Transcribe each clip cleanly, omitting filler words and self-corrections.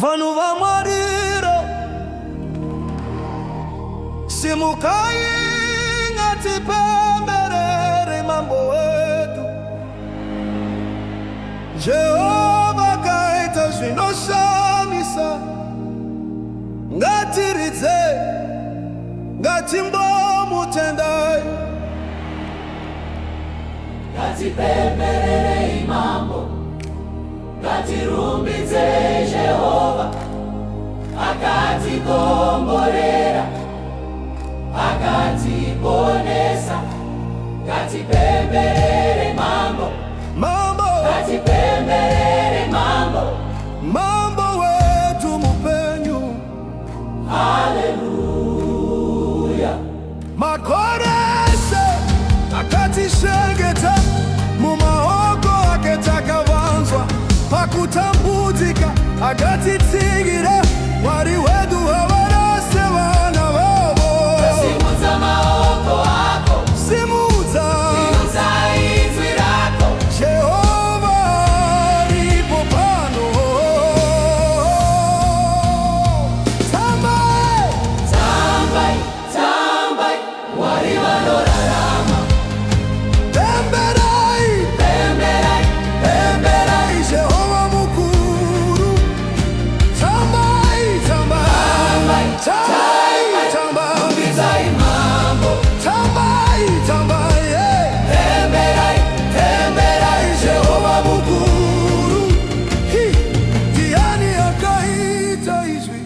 Vanhu va mwariro simukai ngatipemberere mambo wetu. Jehova kaita zvinoshamisa, ngatiridze, ngatimbomutendai. Ngatipemberere mambo, ngatirumbidze Jehova, akatikomborera, akatiponesa. Ngatipemberere mambo, ngatipemberere mambo wetu mupenyu. Haleluya. Makorese akatishengeta mumaoko aketakavanzwa pakutambudzika akatitsigira. Mwari wedu havarase vana vavo. Simudza maoko ako, Simudza inzwi rako. Jehova ripo pano. Tambai, Tambai, tambai, Mwari vanorarama. pemberai, Pemberai, pemberai, Jehova mukuru. Tambai, tambai, tambai, tambai, rumbidzai mambo. tambai, tambai, yeah. Pemberai, pemberai, Jehova mukuru. Hi, Diani akaita izvi,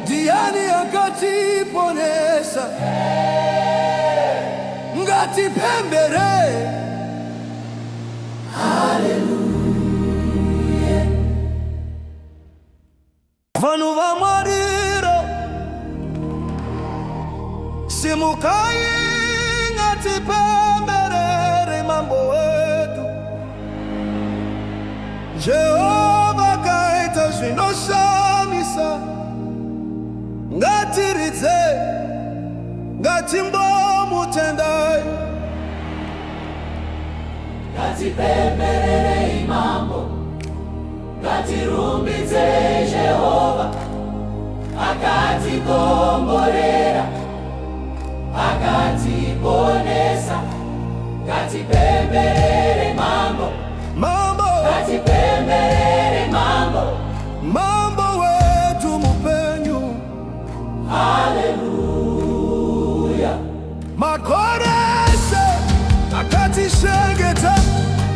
Diani akatiponesa. Ngatipembere. Haleluya. Vanhu va mwariro simukai ngatipemberere mambo wetu. Jehova kaita zvinoshamisa, ngatiridze, ngatimbomutendai. Ngatipemberere mambo, ngatirumbidze Jehova, akatikomborera, akatiponesa. Ngatipemberere mambo, ngatipemberere Mambo wetu mupenyu. Haleluya. Makorese akatishengeta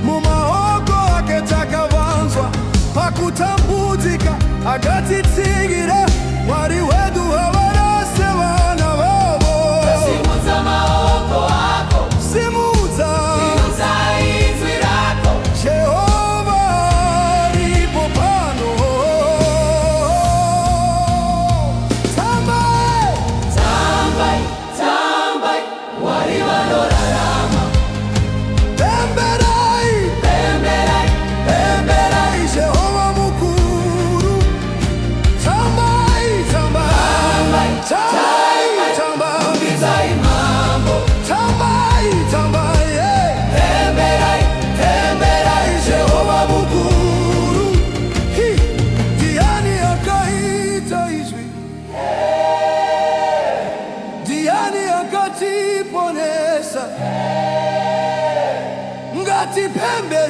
mumaoko aketakavanzwa pakutambudzika akatitsigira. Mwari wedu havarase vana vavo. Simudza maoko ako, Simudza inzwi rako. Jehova ripo pano. Tambai, Tambai, tambai, Mwari vanorarama. pemberai, Pemberai, pemberai, Jehova mukuru. Tambai, tambai, tambai, tambai, rumbidzai mambo. tambai, tambai, yeah. Pemberai, pemberai, Jehova mukuru. Hi, Diani akaita izvi, Diani akatiponesa. Ngatipembe